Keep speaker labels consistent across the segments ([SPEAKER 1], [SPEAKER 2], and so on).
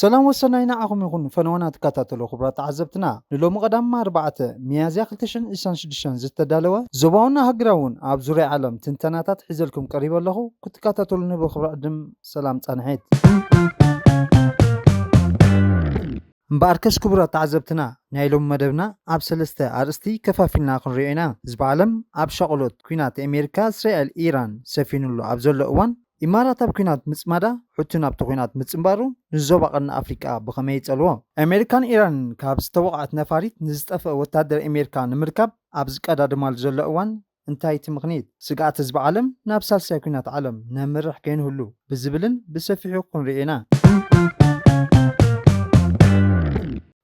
[SPEAKER 1] سلام وسناينا عقم يكون فنونات كاتاتلو خبرات عزبتنا نلوم قدام 4 ميازيا 2026 زتدالوا زباونا هجراون اب زوري عالم تنتناتات حزلكم قريب له كنت كاتاتلو نبو خبرات دم سلام صنحيت مباركس كبرات عزبتنا نايلوم مدبنا اب سلسته ارستي كفافينا قرينا زبعلم اب شغلوت كينات امريكا اسرائيل ايران سفينلو اب زلو اوان إمارات أبكينات متسمادا حتنا بتقينات متسمبارو نزوبا قرن أفريقيا بخمية ألوا أمريكان إيران كابس توقعت نفاريت نزتف وتادر أمريكان نمركب أبز قداد مال زلقوان انتهي تمغنيت سقعت زب عالم نابسال ساكينات عالم نمرح كين هلو بزبلن بسفحو قن رئينا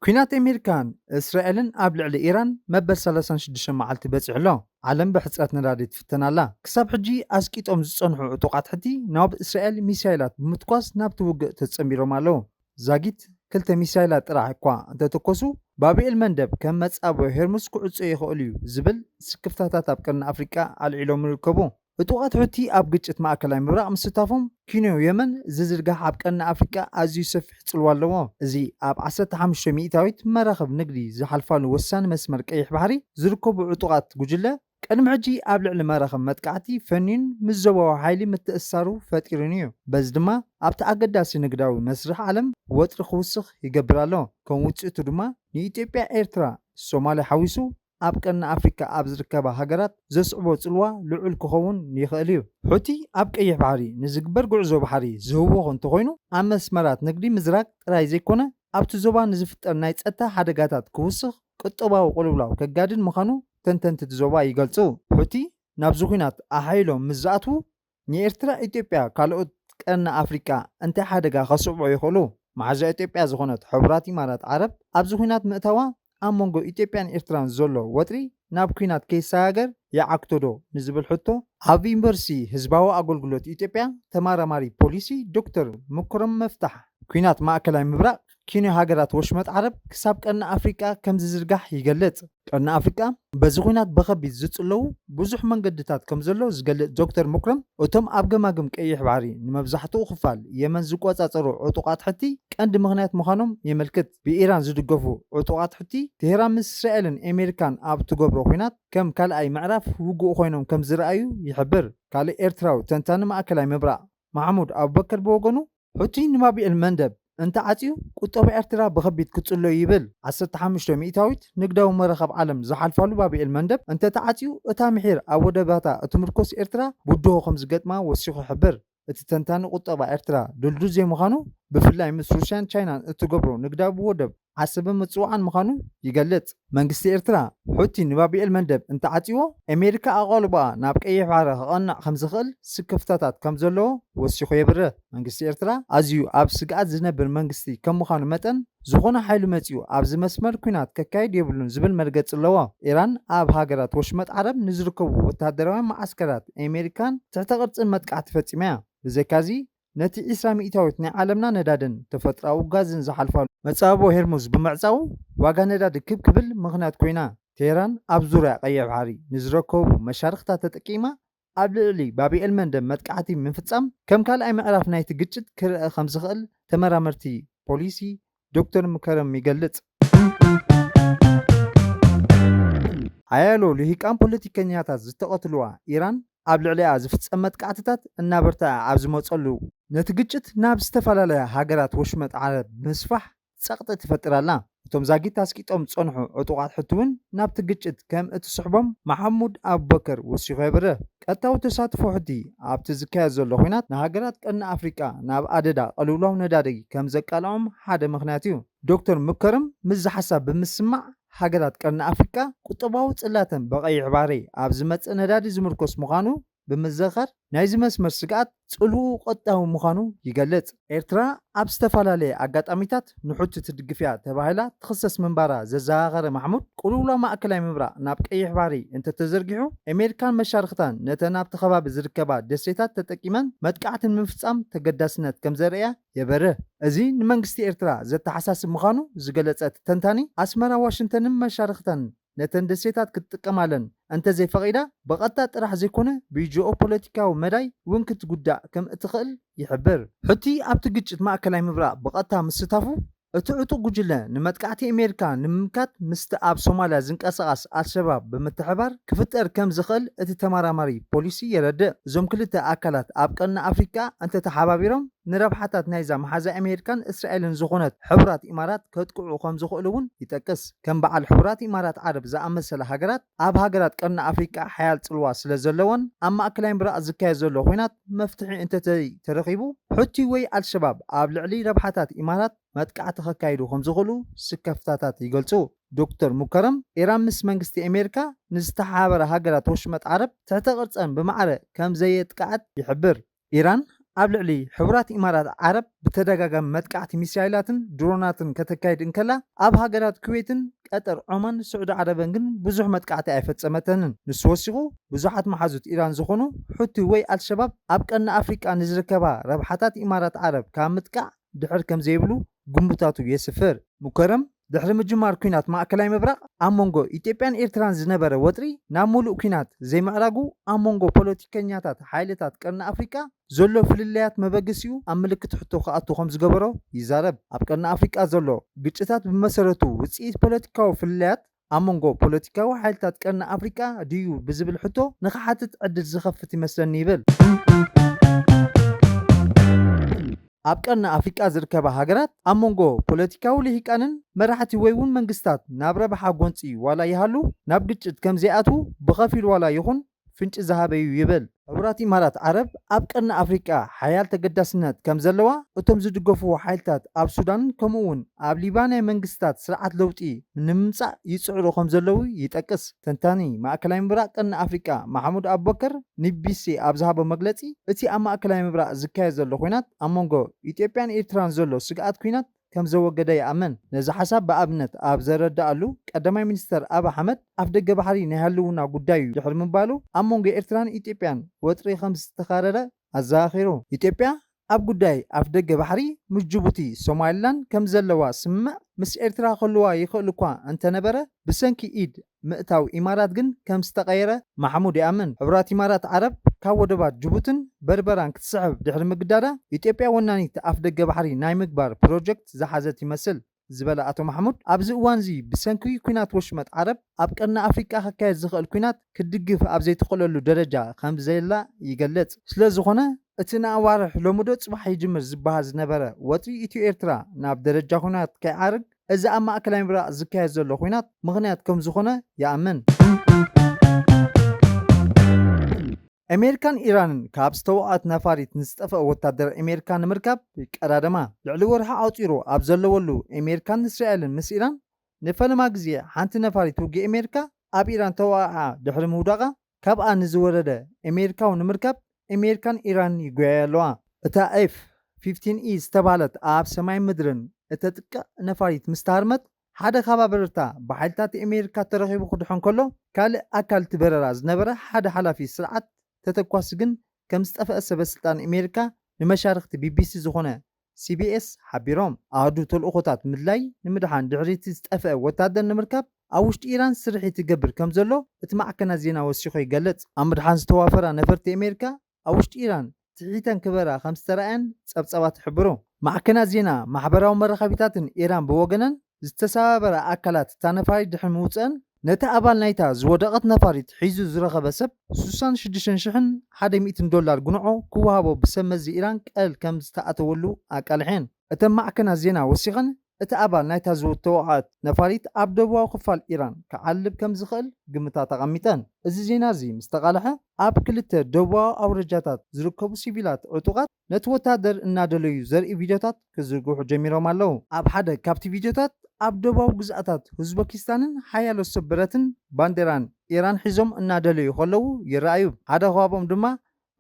[SPEAKER 1] كينات أمريكان إسرائيل قبل على إيران مبل 36 معلت بصعلو عالم بحصات نراديت فتنالا كسب حجي اسكيتوم زصنحو عطوقات حدي ناب إسرائيل ميسايلات بمتقاس ناب توقع تتصميرو مالو زاغيت كلتا ميسايلات راح كوا انت تكوسو بابي المندب كم مصابو هرمس كعصو يخوليو زبل سكفتاتات ابقرن افريقيا العيلوم ركبو بتوقات حتي اب ግጭት ማእከላይ ምብራቅ ምስታፎም ኪንዮ የመን ዝዝርጋሕ ኣብ ቀና ኣፍሪቃ ኣዝዩ ሰፊሕ ፅልዋ ኣለዎ እዚ ኣብ 15 ሚእታዊት መራኸብ ንግዲ ዝሓልፋሉ ወሳኒ መስመር ቀይሕ ባሕሪ ዝርከቡ ዕጡቃት ጉጅለ ቅድሚ ሕጂ ኣብ ልዕሊ መራኸብ መጥቃዕቲ ፈኒን ምስ ዞባዊ ሓይሊ ምትእስሳሩ ፈጢሩን እዩ በዚ ድማ ኣብቲ ኣገዳሲ ንግዳዊ መስርሕ ዓለም ወጥሪ ክውስኽ ይገብር ኣሎ ከም ውፅኢቱ ድማ ንኢትዮጵያ ኤርትራ ሶማልያ ሓዊሱ ኣብ ቀና ኣፍሪካ ኣብ ዝርከባ ሃገራት ዘስዕቦ ፅልዋ ልዑል ክኸውን ይኽእል እዩ ሕቲ ኣብ ቀይሕ ባሕሪ ንዝግበር ጉዕዞ ባሕሪ ዝህቦ እንተኮይኑ ኣብ መስመራት ንግዲ ምዝራቅ ጥራይ ዘይኮነ ኣብቲ ዞባ ንዝፍጠር ናይ ፀጥታ ሓደጋታት ክውስኽ ቁጠባዊ ቁልውላው ከጋድን ምዃኑ ተንተንቲ ዞባ ይገልጹ ሕቲ ናብዚ ኩናት ኣሓይሎም ምዝኣትዉ ንኤርትራ ኢትዮጵያ ካልኦት ቀና ኣፍሪካ እንታይ ሓደጋ ከስዕቦ ይኽእሉ ማሕዛ ኢትዮጵያ ዝኾነት ሕቡራት ኢማራት ዓረብ ኣብዚ ኩናት ምእታዋ ኣብ መንጎ ኢትዮጵያን ኤርትራን ዘሎ ወጥሪ ናብ ኩናት ከይሰጋገር ይዓክቶ ዶ ንዝብል ሕቶ ኣብ ዩኒቨርሲቲ ህዝባዊ ኣገልግሎት ኢትዮጵያ ተመራማሪ ፖሊሲ ዶክተር ምኩረም መፍታሕ ኩናት ማእከላይ ምብራቅ ኪንዮ ሃገራት ወሽመጥ ዓረብ ክሳብ ቀና ኣፍሪቃ ከም ዝዝርጋሕ ይገልጽ ቀና ኣፍሪቃ በዚ ኩናት በኸቢድ ዝጽለው ብዙሕ መንገድታት ከም ዘሎ ዝገልጽ ዶክተር ምኩረም እቶም ኣብ ገማግም ቀይሕ ባሕሪ ንመብዛሕትኡ ክፋል የመን ዝቆጻጸሩ ዕጡቃት ሕቲ ቀንዲ ምኽንያት ምዃኖም የመልክት ብኢራን ዝድገፉ ዕጡቃት ሕቲ ትሄራን ምስ እስራኤልን ኣሜሪካን ኣብ ትገብሮ ኩናት ከም ካልኣይ ምዕራፍ ውግእ ኮይኖም ከም ዝረኣዩ ይሕብር ካልእ ኤርትራዊ ተንታኒ ማእከላይ ምብራቅ ማሕሙድ ኣቡበከር ብወገኑ ሕቲ ንባቢኤል መንደብ እንተ ዓፅዩ ቁጠባ ኤርትራ በኸቢድ ክጽሎ ይብል 15 ሚእታዊት ንግዳዊ መራኸብ ዓለም ዝሓልፋሉ ባቢኤል መንደብ እንተ ተዓፅዩ እታ ምሒር ኣብ ወደባታ እትምርኮስ ኤርትራ ውድሆ ከም ዝገጥማ ወሲኹ ይሕብር እቲ ተንታኒ ቁጠባ ኤርትራ ድልዱል ዘይምዃኑ ብፍላይ ምስ ሩስያን ቻይናን እትገብሮ ንግዳዊ ወደብ ዓሰበ ምጽዋዕን ምዃኑ ይገልጽ መንግስቲ ኤርትራ ሕቲ ንባቢኤል መንደብ እንተ ዓፅዎ ኣሜሪካ ኣቓልባ ናብ ቀይሕ ባሕሪ ክቐንዕ ከም ዝኽእል ስክፍታታት ከም ዘለዎ ወሲኹ የብርህ መንግስቲ ኤርትራ ኣዝዩ ኣብ ስግኣት ዝነብር መንግስቲ ከም ምዃኑ መጠን ዝኾነ ሓይሉ መፂኡ ኣብዚ መስመር ኩናት ከካይድ የብሉን ዝብል መርገፂ ኣለዎ ኢራን ኣብ ሃገራት ወሽመጥ ዓረብ ንዝርከቡ ወታደራዊ ማዓስከራት ኣሜሪካን ትሕተ ቅርፅን መጥቃዕቲ ፈፂማ እያ ብዘይካዚ ነቲ 20 ሚእታዊት ናይ ዓለምና ነዳድን ተፈጥራዊ ጋዝን ዝሓልፋሉ መጻቦ ሄርሙዝ ብምዕፃው ዋጋ ነዳዲ ክብል ምኽንያት ኮይና ቴህራን ኣብ ዙርያ ቀይሕ ባሕሪ ንዝርከቡ መሻርክታት ተጠቂማ ኣብ ልዕሊ ባቢኤል መንደብ መጥቃዕቲ ምፍጻም ከም ካልኣይ ምዕራፍ ናይቲ ግጭት ክርአ ከም ዝኽእል ተመራመርቲ ፖሊሲ ዶክተር ምከረም ይገልጽ ሓያሎ ልሂቃን ፖለቲከኛታት ዝተቐትልዋ ኢራን ኣብ ልዕሊኣ ዝፍጸም መጥቃዕትታት እናበርታ ኣብ ዝመጸሉ ነቲ ግጭት ናብ ዝተፈላለያ ሃገራት ወሽመጥ ዓረብ ምስፋሕ ጸቕጢ ትፈጥራላ እቶም ዛጊት ኣስቂጦም ጸንሑ ዕጡቃት ሕትውን ናብቲ ግጭት ከም እትስሕቦም መሐሙድ ኣቡበከር ወሲኹ የብርህ ቀጥታዊ ተሳትፎ ሕቲ ኣብቲ ዝካየድ ዘሎ ኩናት ንሃገራት ቀና ኣፍሪቃ ናብ ኣደዳ ቀልውላው ነዳዲ ከም ዘቃልዖም ሓደ ምኽንያት እዩ ዶክተር ምከረም ምስ ሓሳብ ብምስማዕ ሃገራት ቀና ኣፍሪቃ ቁጠባዊ ጽላተን በቀይሕ ባሕሪ ኣብ ዝመጽእ ነዳዲ ዝምርኮስ ምዃኑ ብምዘኸር ናይዚ መስመር ስግኣት ጽልኡ ቀጣዊ ምዃኑ ይገልጽ ኤርትራ ኣብ ዝተፈላለየ ኣጋጣሚታት ንሕቲ ትድግፍያ ተባሂላ ትኽሰስ ምንባራ ዘዘኻኸረ ማሕሙድ ቁልውላው ማእከላይ ምብራቅ ናብ ቀይሕ ባሕሪ እንተተዘርጊሑ ኣሜሪካን መሻርክታን ነተን ኣብቲ ከባቢ ዝርከባ ደሴታት ተጠቂመን መጥቃዕትን ምፍጻም ተገዳስነት ከም ዘርእያ የበርህ እዚ ንመንግስቲ ኤርትራ ዘተሓሳስብ ምዃኑ ዝገለጸት ተንታኒ ኣስመራ ዋሽንተንን መሻርክታን ነተን ደሴታት ክትጥቀማለን እንተዘይፈቒዳ ብቐጥታ ጥራሕ ዘይኮነ ብጂኦፖለቲካዊ መዳይ እውን ክትጉዳእ ከም እትኽእል ይሕብር። ሕቲ ኣብቲ ግጭት ማእከላይ ምብራቕ ብቐጥታ ምስታፉ እቲ ዕጡቕ ጉጅለ ንመጥቃዕቲ ኣሜሪካ ንምምካት ምስቲ ኣብ ሶማልያ ዝንቀሳቐስ ኣልሸባብ ብምትሕባር ክፍጠር ከም ዝኽእል እቲ ተመራማሪ ፖሊሲ የረድእ። እዞም ክልተ ኣካላት ኣብ ቀንዲ ኣፍሪቃ እንተተሓባቢሮም ንረብሓታት ናይዛ መሓዛ ኣሜሪካን እስራኤልን ዝኾነት ሕቡራት ኢማራት ከጥቅዑ ከም ዝኽእሉ እውን ይጠቅስ። ከም በዓል ሕቡራት ኢማራት ዓረብ ዝኣመሰለ ሃገራት ኣብ ሃገራት ቀንዲ ኣፍሪቃ ሓያል ጽልዋ ስለ ዘለዎን ኣብ ማእከላይ ምብራቕ ዝካየድ ዘሎ ኩናት መፍትሒ እንተተረኺቡ ሕቲ ወይ ኣልሸባብ ኣብ ልዕሊ ረብሓታት ኢማራት መጥቃዕቲ ከካይዱ ከም ዝኽእሉ ስከፍታታት ይገልጹ። ዶክተር ሙከረም ኢራን ምስ መንግስቲ ኣሜሪካ ንዝተሓባበረ ሃገራት ወሽመጥ ዓረብ ትሕተ ቅርፀን ብማዕረ ከም ዘየጥቃዓት ይሕብር። ኢራን ኣብ ልዕሊ ሕቡራት ኢማራት ዓረብ ብተደጋጋሚ መጥቃዕቲ ሚሳይላትን ድሮናትን ከተካይድ እንከላ ኣብ ሃገራት ኩዌትን ቀጠር ዖማን ስዑድ ዓረብን ግን ብዙሕ መጥቃዕቲ ኣይፈፀመተንን። ንሱ ወሲኹ ብዙሓት መሓዙት ኢራን ዝኾኑ ሕቲ ወይ ኣልሸባብ ኣብ ቀንዲ ኣፍሪቃ ንዝርከባ ረብሓታት ኢማራት ዓረብ ካብ ምጥቃዕ ድሕር ከም ዘይብሉ ግምታቱ የስፍር። ሙከረም ድሕሪ ምጅማር ኩናት ማእከላይ ምብራቕ ኣብ መንጎ ኢትዮጵያን ኤርትራን ዝነበረ ወጥሪ ናብ ሙሉእ ኩናት ዘይምዕራጉ ኣብ መንጎ ፖለቲከኛታት ሓይልታት ቀንዲ ኣፍሪቃ ዘሎ ፍልልያት መበገሲኡ ኣብ ምልክት ሕቶ ክኣቱ ከም ዝገበሮ ይዛረብ። ኣብ ቀንዲ ኣፍሪቃ ዘሎ ግጭታት ብመሰረቱ ውፅኢት ፖለቲካዊ ፍልልያት ኣብ መንጎ ፖለቲካዊ ሓይልታት ቀንዲ ኣፍሪቃ ድዩ ብዝብል ሕቶ ንኽሓትት ዕድል ዝኸፍት ይመስለኒ ይብል። ኣብ ቀንዲ ኣፍሪቃ ዝርከባ ሃገራት ኣብ መንጎ ፖለቲካዊ ልሂቃንን መራሕቲ ወይ እውን መንግስታት ናብ ረብሓ ጎንፂ ዋላ ይሃሉ ናብ ግጭት ከም ዘይኣትዉ ብኸፊል ዋላ ይኹን ፍንጭ ዝሃበዩ ይብል። ሕቡራት ኢማራት ዓረብ ኣብ ቀንዲ ኣፍሪቃ ሓያል ተገዳስነት ከም ዘለዋ እቶም ዝድገፍዎ ሓይልታት ኣብ ሱዳን ከምኡ እውን ኣብ ሊባኖን መንግስታት ስርዓት ለውጢ ንምምፃእ ይፅዕሩ ከም ዘለዉ ይጠቅስ። ተንታኒ ማእከላይ ምብራቕ ቀንዲ ኣፍሪቃ ማሕሙድ ኣቡበከር ንቢቢሲ ኣብ ዝሃቦ መግለፂ እቲ ኣብ ማእከላይ ምብራቕ ዝካየድ ዘሎ ኩናት ኣብ መንጎ ኢትዮጵያን ኤርትራን ዘሎ ስግኣት ኩናት ከም ዘወገደ ይኣምን። ነዚ ሓሳብ ብኣብነት ኣብ ዘረዳእሉ ቀዳማይ ሚኒስተር ኣብ ኣሕመድ ኣፍ ደገ ባሕሪ ናይ ህልውና ጉዳዩ ድሕሪ ምባሉ ኣብ መንጎ ኤርትራን ኢትዮጵያን ወጥሪ ከም ዝተኻረረ ኣዘኻኺሩ። ኢትዮጵያ ኣብ ጉዳይ ኣፍ ደገ ባሕሪ ምስ ጅቡቲ ሶማሊላንድ ከም ዘለዋ ስምምዕ ምስ ኤርትራ ከልዋ ይኽእል እኳ እንተነበረ ብሰንኪ ኢድ ምእታው ኢማራት ግን ከም ዝተቐየረ ማሕሙድ ይኣምን። ሕቡራት ኢማራት ዓረብ ካብ ወደባት ጅቡትን በርበራን ክትስሕብ ድሕሪ ምግዳዳ ኢትዮጵያ ወናኒት ኣፍ ደገ ባሕሪ ናይ ምግባር ፕሮጀክት ዝሓዘት ይመስል ዝበለ ኣቶ ማሕሙድ ኣብዚ እዋን እዚ ብሰንኪ ኩናት ወሽመጥ ዓረብ ኣብ ቀንዲ ኣፍሪቃ ክካየድ ዝኽእል ኩናት ክድግፍ ኣብ ዘይትኽእለሉ ደረጃ ከም ዘላ ይገልጽ። ስለዝኾነ እቲ ንኣዋርሕ ሎሙዶ ጽባሕ ይጅምር ዝበሃል ዝነበረ ወጥሪ ኢትዮ ኤርትራ ናብ ደረጃ ኩናት ከይዓርግ እዚ ኣብ ማእከላይ ምብራቕ ዝካየድ ዘሎ ኩናት ምኽንያት ከም ዝኾነ ይኣምን። ኣሜሪካን ኢራንን ካብ ዝተወቕዐት ነፋሪት ንዝጠፍአ ወታደር ኣሜሪካ ንምርካብ ቀዳደማ ልዕሊ ወርሒ ኣውፂሩ ኣብ ዘለወሉ ኣሜሪካን እስራኤልን ምስ ኢራን ንፈለማ ግዜ ሓንቲ ነፋሪት ውጊ ኣሜሪካ ኣብ ኢራን ተዋቕዓ ድሕሪ ምውዳቓ ካብኣ ንዝወረደ ኣሜሪካዊ ንምርካብ ኣሜሪካን ኢራን ይጎያያ ኣለዋ። እታ F-15E ዝተባህለት ኣብ ሰማይ ምድርን እተጥቅዕ ነፋሪት ምስ ተሃርመት ሓደ ካባበረታ ብሓይልታት ኣሜሪካ ተረኺቡ ክድሖን ከሎ ካልእ ኣካል እቲ በረራ ዝነበረ ሓደ ሓላፊ ስርዓት ተተኳሲ ግን ከም ዝጠፍአ ሰበስልጣን ኣሜሪካ ንመሻርክቲ ቢቢሲ ዝኾነ CBS ሓቢሮም። ኣህዱ ተልእኾታት ምድላይ ንምድሓን ድሕሪ እቲ ዝጠፍአ ወታደር ንምርካብ ኣብ ውሽጢ ኢራን ስርሒት ይገብር ከም ዘሎ እቲ ማዕከናት ዜና ወሲኹ ይገልጽ። ኣብ ምድሓን ዝተዋፈራ ነፈርቲ ኣሜሪካ ኣብ ውሽጢ ኢራን ትሒተን ክበራ ከም ዝተረኣየን ጸብጸባት ይሕብሩ። ማዕከናት ዜና ማሕበራዊ መራኸቢታትን ኢራን ብወገነን ዝተሰባበረ ኣካላት እታ ነፋሪት ድሕሪ ምውፅአን ነቲ ኣባል ናይታ ዝወደቐት ነፋሪት ሒዙ ዝረኸበ ሰብ $66,100 ጉንዖ ክወሃቦ ብሰብ መዚ ኢራን ቀል ከም ዝተኣተወሉ ኣቃልሐን። እተን ማዕከናት ዜና ወሲኸን እቲ ኣባል ናይታ ዝተወቕዐት ነፋሪት ኣብ ደቡባዊ ክፋል ኢራን ክዓልብ ከም ዝኽእል ግምታት ኣቐሚጠን። እዚ ዜና እዚ ምስ ተቓልሐ ኣብ ክልተ ደቡባዊ ኣውረጃታት ዝርከቡ ሲቪላት ዕጡቓት ነቲ ወታደር እናደለዩ ዘርኢ ቪድዮታት ክዝርግሑ ጀሚሮም ኣለዉ። ኣብ ሓደ ካብቲ ቪድዮታት ኣብ ደቡባዊ ግዝኣታት ኡዝቤኪስታንን ሓያሎ ሰብ ብረትን ባንዴራን ኢራን ሒዞም እናደለዩ ከለዉ ይረኣዩ። ሓደ ከባቦም ድማ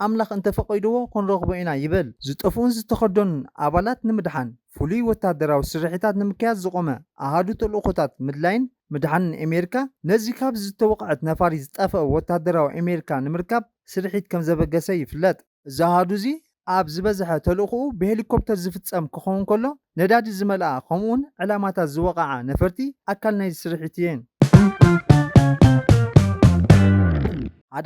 [SPEAKER 1] ኣምላኽ እንተፈቒድዎ ክንረኽቦ ኢና ይብል። ዝጠፍኡን ዝተኸደኑን ኣባላት ንምድሓን ፍሉይ ወታደራዊ ስርሒታት ንምክያድ ዝቆመ ኣሃዱ ተልእኾታት ምድላይን ምድሓንን ኣሜሪካ ነዚ ካብ ዝተወቕዐት ነፋሪት ዝጠፍአ ወታደራዊ ኣሜሪካ ንምርካብ ስርሒት ከም ዘበገሰ ይፍለጥ። እዚ ኣሃዱ እዚ ኣብ ዝበዝሐ ተልእኽኡ ብሄሊኮፕተር ዝፍጸም ክኸውን ከሎ ነዳዲ ዝመልኣ ከምኡውን ዕላማታት ዝወቕዓ ነፈርቲ ኣካል ናይዚ ስርሒት እየን።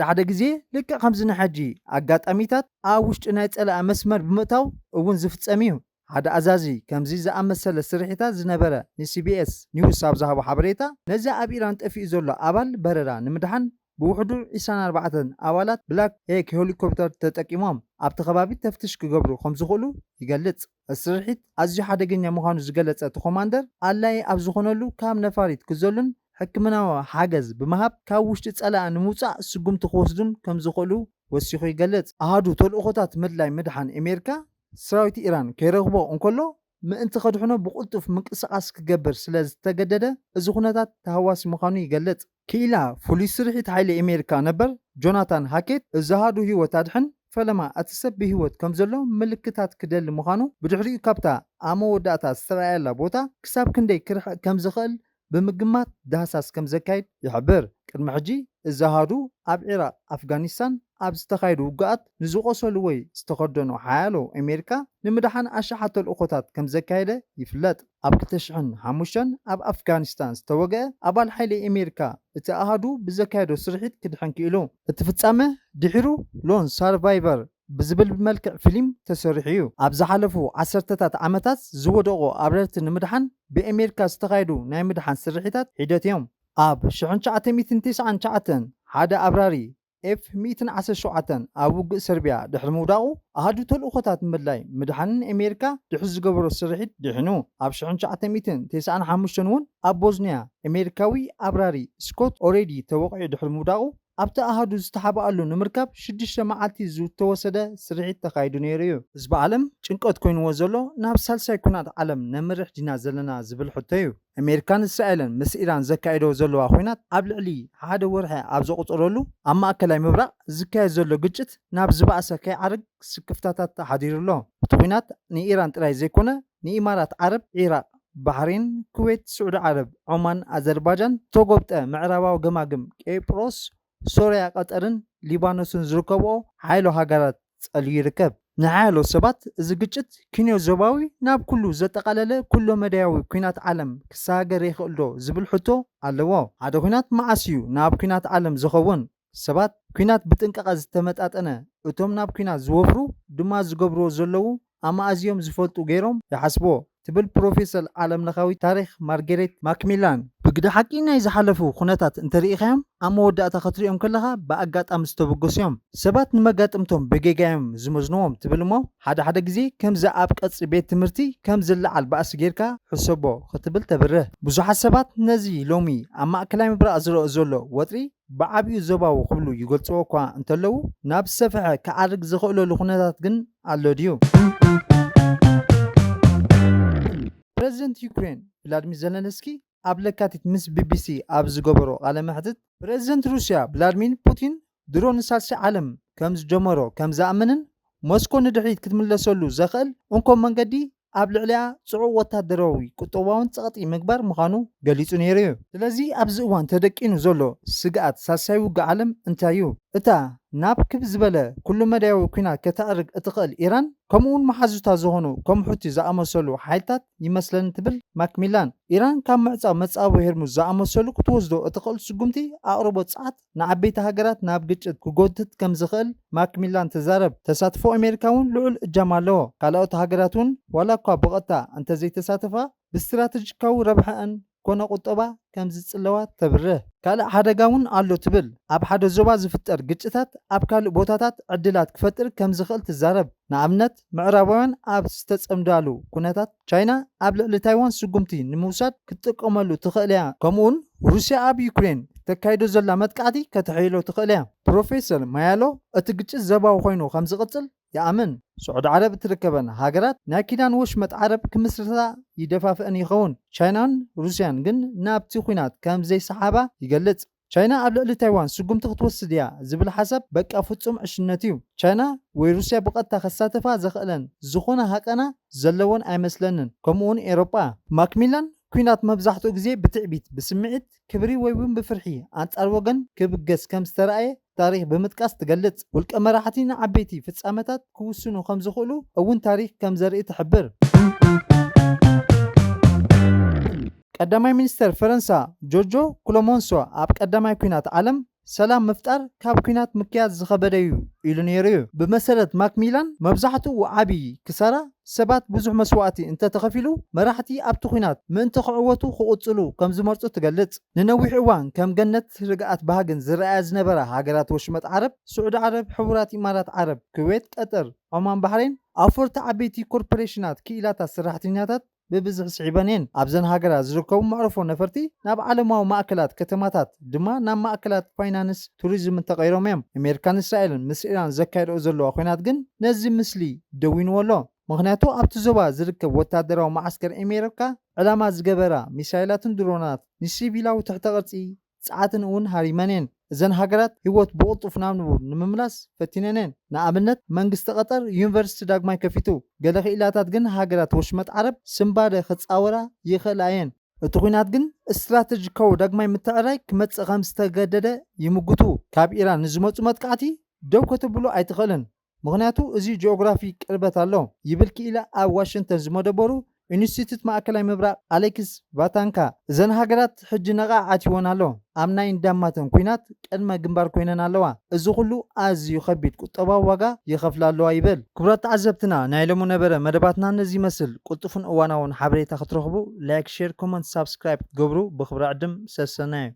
[SPEAKER 1] ሓደ ግዜ ልክዕ ከምዚ ንሓጂ ኣጋጣሚታት ኣብ ውሽጢ ናይ ፀላኣ መስመር ብምእታው እውን ዝፍፀም እዩ። ሓደ ኣዛዚ ከምዚ ዝኣመሰለ ስርሒታት ዝነበረ ንሲቢኤስ ኒውስ ኣብ ዝሃቦ ሓበሬታ ነዚ ኣብ ኢራን ጠፊኡ ዘሎ ኣባል በረራ ንምድሓን ብውሕዱ 24 ኣባላት ብላክ ኤክ ሄሊኮፕተር ተጠቂሞም ኣብቲ ከባቢ ተፍትሽ ክገብሩ ከም ዝኽእሉ ይገልጽ። እቲ ስርሒት ኣዝዩ ሓደገኛ ምዃኑ ዝገለጸ እቲ ኮማንደር ኣድላይ ኣብ ዝኾነሉ ካብ ነፋሪት ክዘሉን ሕክምናዊ ሓገዝ ብምሃብ ካብ ውሽጢ ፀላኣ ንምውፃእ ስጉምቲ ክወስዱን ከም ዝኽእሉ ወሲኹ ይገልጽ። ኣሃዱ ተልእኾታት ምድላይ ምድሓን ኣሜሪካ ሰራዊት ኢራን ከይረኽቦ እንከሎ ምእንቲ ከድሕኖ ብቕልጡፍ ምንቅስቓስ ክገብር ስለ ዝተገደደ እዚ ኩነታት ተሃዋሲ ምዃኑ ይገልጽ። ክኢላ ፍሉይ ስርሒት ሓይሊ ኣሜሪካ ነበር ጆናታን ሃኬት እዚ ኣሃዱ ሂወት ኣድሕን ፈለማ እቲ ሰብ ብሂወት ከም ዘሎ ምልክታት ክደሊ ምዃኑ ብድሕሪኡ ካብታ ኣብ መወዳእታ ዝተረኣየላ ቦታ ክሳብ ክንደይ ክርሕቕ ከም ዝኽእል ብምግማት ዳህሳስ ከም ዘካይድ ይሕብር። ቅድሚ ሕጂ እዚ ኣሃዱ ኣብ ኢራቅ ኣፍጋኒስታን ኣብ ዝተኻየዱ ውግኣት ንዝቆሰሉ ወይ ዝተኸደኑ ሓያሎ ኣሜሪካ ንምድሓን ኣሽሓት ተልእኾታት ከም ዘካየደ ይፍለጥ። ኣብ 2005 ኣብ ኣፍጋኒስታን ዝተወግአ ኣባል ሓይሊ ኣሜሪካ እቲ ኣሃዱ ብዘካየዶ ስርሒት ክድሕን ክኢሉ እቲ ፍጻመ ድሒሩ ሎን ሳርቫይቨር ብዝብል መልክዕ ፊልም ተሰሪሑ እዩ። ኣብ ዝሓለፉ ዓሰርተታት ዓመታት ዝወደቑ ኣብረርቲ ንምድሓን ብኣሜሪካ ዝተኻየዱ ናይ ምድሓን ስርሒታት ሂደት እዮም። ኣብ 1999 ሓደ ኣብራሪ ኤፍ-117 ኣብ ውግእ ሰርቢያ ድሕሪ ምውዳቑ ኣሃዱ ተልእኾታት ምድላይ ምድሓንን ኣሜሪካ ድሕሪ ዝገበሮ ስርሒት ድሕኑ። ኣብ 1995 እውን ኣብ ቦዝንያ ኣሜሪካዊ ኣብራሪ ስኮት ኦሬዲ ተወቂዑ ድሕሪ ምውዳቑ ኣብቲ ኣሃዱ ዝተሓበኣሉ ንምርካብ 6 መዓልቲ ዝተወሰደ ስርሒት ተኻይዱ ነይሩ እዩ። ህዝቢ ዓለም ጭንቀት ኮይንዎ ዘሎ ናብ ሳልሳይ ኩናት ዓለም ነምርሕ ዲና ዘለና ዝብል ሕቶ እዩ። ኣሜሪካን እስራኤልን ምስ ኢራን ዘካየዶ ዘለዋ ኩናት ኣብ ልዕሊ ሓደ ወርሒ ኣብ ዘቑፀረሉ ኣብ ማእከላይ ምብራቕ ዝካየድ ዘሎ ግጭት ናብ ዝባእሰ ከይዓርግ ስክፍታታት ተሓዲሩ ኣሎ። እቲ ኩናት ንኢራን ጥራይ ዘይኮነ ንኢማራት ዓረብ፣ ኢራቅ፣ ባህሬን፣ ኩዌት፣ ስዑዲ ዓረብ፣ ዖማን፣ ኣዘርባጃን ተጎብጠ ምዕራባዊ ገማግም ቄጵሮስ፣ ሶርያ፣ ቀጠርን ሊባኖስን ዝርከብኦ ሓይሎ ሃገራት ጸልዩ ይርከብ። ንሓያሎ ሰባት እዚ ግጭት ኪንዮ ዞባዊ ናብ ኩሉ ዘጠቃለለ ኩሎ መዳያዊ ኩናት ዓለም ክሳገር ይኽእል ዶ ዝብል ሕቶ ኣለዎ። ሓደ ኩናት መዓስ እዩ ናብ ኩናት ዓለም ዝኸውን? ሰባት ኩናት ብጥንቀቐ ዝተመጣጠነ እቶም ናብ ኩናት ዝወፍሩ ድማ ዝገብርዎ ዘለዉ ኣማእዝዮም ዝፈልጡ ገይሮም ይሓስብዎ ትብል ፕሮፌሰር ዓለም ለኻዊ ታሪክ ማርጌሬት ማክሚላን። ብግዲ ሓቂ ናይ ዝሓለፉ ኩነታት እንተሪኢኻዮም ኣብ መወዳእታ ክትሪኦም ከለኻ ብኣጋጣሚ ዝተበገሱ እዮም። ሰባት ንመጋጥምቶም ብጌጋዮም ዝመዝንዎም ትብል እሞ ሓደ ግዜ ከምዚ ኣብ ቀፅሪ ቤት ትምህርቲ ከም ዝለዓል ባእሲ ጌርካ ሕሰቦ ክትብል ተብርህ። ብዙሓት ሰባት ነዚ ሎሚ ኣብ ማእከላይ ምብራቕ ዝረአ ዘሎ ወጥሪ ብዓብዩ ዞባዊ ክብሉ ይገልፅዎ እኳ እንተለዉ ናብ ዝሰፍሐ ክዓርግ ዝኽእለሉ ኩነታት ግን ኣሎ ድዩ? ፕሬዚደንት ዩክሬን ቭላድሚር ዘለንስኪ ኣብ ለካቲት ምስ ቢቢሲ ኣብ ዝገበሮ ቃለ መሕትት ፕሬዚደንት ሩስያ ቭላድሚር ፑቲን ድሮ ንሳልሳይ ዓለም ከም ዝጀመሮ ከም ዝኣምንን ሞስኮ ንድሕሪት ክትምለሰሉ ዘኽእል እንኮም መንገዲ ኣብ ልዕሊያ ጽዑቕ ወታደራዊ ቁጠባውን ፀቕጢ ምግባር ምዃኑ ገሊጹ ነይሩ እዩ። ስለዚ ኣብዚ እዋን ተደቂኑ ዘሎ ስግኣት ሳልሳይ ውግእ ዓለም እንታይ እዩ? እታ ናብ ክብ ዝበለ ኩሉ መዳያዊ ኩናት ከተዕርግ እትኽእል ኢራን ከምኡውን መሓዙታ ዝኾኑ ከም ሕቲ ዝኣመሰሉ ሓይልታት ይመስለኒ ትብል ማክሚላን። ኢራን ካብ ምዕፃብ መጻወ ሄርሙዝ ዝኣመሰሉ ክትወስዶ እትኽእል ስጉምቲ ኣቕርቦት ፀዓት ንዓበይቲ ሃገራት ናብ ግጭት ክጎትት ከም ዝኽእል ማክሚላን ተዛረብ። ተሳትፎ ኣሜሪካ እውን ልዑል እጃም ኣለዎ። ካልኦት ሃገራት እውን ዋላ እኳ ብቐጥታ እንተዘይተሳተፋ ብስትራቴጂካዊ ረብሓአን ኮነ ቁጠባ ከም ዝጽለዋ ተብርህ። ካልእ ሓደጋ እውን ኣሎ ትብል። ኣብ ሓደ ዞባ ዝፍጠር ግጭታት ኣብ ካልእ ቦታታት ዕድላት ክፈጥር ከም ዝኽእል ትዛረብ። ንኣብነት ምዕራባውያን ኣብ ዝተጸምዳሉ ኩነታት ቻይና ኣብ ልዕሊ ታይዋን ስጉምቲ ንምውሳድ ክትጥቀመሉ ትኽእል እያ። ከምኡውን ሩስያ ኣብ ዩክሬን ተካይዶ ዘላ መጥቃዕቲ ከተሕይሎ ትኽእል እያ። ፕሮፌሰር ማያሎ እቲ ግጭት ዘባዊ ኮይኑ ከም ዝቕጽል ይኣምን። ስዑድ ዓረብ እትርከበን ሃገራት ናይ ኪዳን ወሽመጥ ዓረብ ክምስርታ ይደፋፍአን ይኸውን። ቻይናን ሩስያን ግን ናብቲ ኩናት ከም ዘይሰሓባ ይገልጽ። ቻይና ኣብ ልዕሊ ታይዋን ስጉምቲ ክትወስድ እያ ዝብል ሓሳብ በቃ ፍጹም ዕሽነት እዩ። ቻይና ወይ ሩስያ ብቐጥታ ከሳተፋ ዘኽእለን ዝኾነ ሃቀና ዘለዎን ኣይመስለንን። ከምኡውን ኤሮጳ። ማክሚላን ኩናት መብዛሕትኡ ግዜ ብትዕቢት፣ ብስምዒት ክብሪ ወይ እውን ብፍርሒ ኣንጻር ወገን ክብገስ ከም ዝተረኣየ ታሪክ ብምጥቃስ ትገልጽ። ውልቀ መራሕቲ ንዓበይቲ ፍጻመታት ክውስኑ ከም ዝኽእሉ እውን ታሪክ ከም ዘርኢ ትሕብር። ቀዳማይ ሚኒስተር ፈረንሳ ጆርጆ ክሎሞንሶ ኣብ ቀዳማይ ኩናት ዓለም ሰላም ምፍጣር ካብ ኩናት ምክያድ ዝኸበደ እዩ ኢሉ ነይሩ እዩ። ብመሰረት ማክሚላን መብዛሕትኡ ዓብይ ክሳራ ሰባት ብዙሕ መስዋዕቲ እንተተኸፊሉ መራሕቲ ኣብቲ ኩናት ምእንቲ ክዕወቱ ክቕፅሉ ከም ዝመርፁ ትገልጽ። ንነዊሕ እዋን ከም ገነት ርግኣት ባህግን ዝረኣያ ዝነበራ ሃገራት ወሽመጥ ዓረብ ስዑድ ዓረብ፣ ሕቡራት ኢማራት ዓረብ፣ ኩዌት፣ ቀጠር፣ ኦማን፣ ባህሬን ኣፈርቲ ዓበይቲ ኮርፖሬሽናት ክኢላታት ሰራሕተኛታት ብብዝሒ ስዒበን እየን። ኣብዘን ሃገራት ዝርከቡ መዕረፎ ነፈርቲ ናብ ዓለማዊ ማእከላት ከተማታት ድማ ናብ ማእከላት ፋይናንስ ቱሪዝምን ተቐይሮም እዮም። ኣሜሪካን እስራኤልን ምስ ኢራን ዘካይድኦ ዘለዋ ኩናት ግን ነዚ ምስሊ ደዊንዎ ኣሎ። ምክንያቱ ኣብቲ ዞባ ዝርከብ ወታደራዊ ማዓስከር ኣሜሪካ ዕላማ ዝገበራ ሚሳይላትን ድሮናት ንሲቪላዊ ትሕተ ቅርፂ ፀዓትን እውን ሃሪመን እየን። እዘን ሃገራት ህይወት ብቕልጡፍ ናብ ንቡር ንምምላስ ፈቲነን እየን። ንኣብነት መንግስቲ ቀጠር ዩኒቨርሲቲ ዳግማይ ከፊቱ፣ ገለ ክኢላታት ግን ሃገራት ወሽመጥ ዓረብ ስምባደ ክፃወራ ይኽእላ እየን። እቲ ኩናት ግን እስትራቴጂካዊ ዳግማይ ምትዕራይ ክመፅእ ከም ዝተገደደ ይምግቱ። ካብ ኢራን ንዝመፁ መጥቃዕቲ ደው ከተብሎ ኣይትኽእልን፣ ምክንያቱ እዚ ጂኦግራፊ ቅርበት ኣሎ ይብል ክኢላ ኣብ ዋሽንግተን ዝመደበሩ ኢንስቲትዩት ማእከላይ ምብራቅ ኣሌክስ ቫታንካ እዘን ሃገራት ሕጂ ነቓ ዓትይወን ኣሎ። ኣብ ናይ እንዳማተን ኩናት ቅድመ ግንባር ኮይነን ኣለዋ። እዚ ኩሉ ኣዝዩ ከቢድ ቁጠባዊ ዋጋ ይኸፍላ ኣለዋ ይብል። ክቡራት ተዓዘብትና ናይ ሎሚ ነበረ መደባትና ነዚ ይመስል። ቁልጡፍን እዋናውን ሓበሬታ ክትረኽቡ ላይክ፣ ሼር፣ ኮመንት፣ ሳብስክራይብ ትገብሩ ብክብሪ ዕድም ሰሰና እዩ።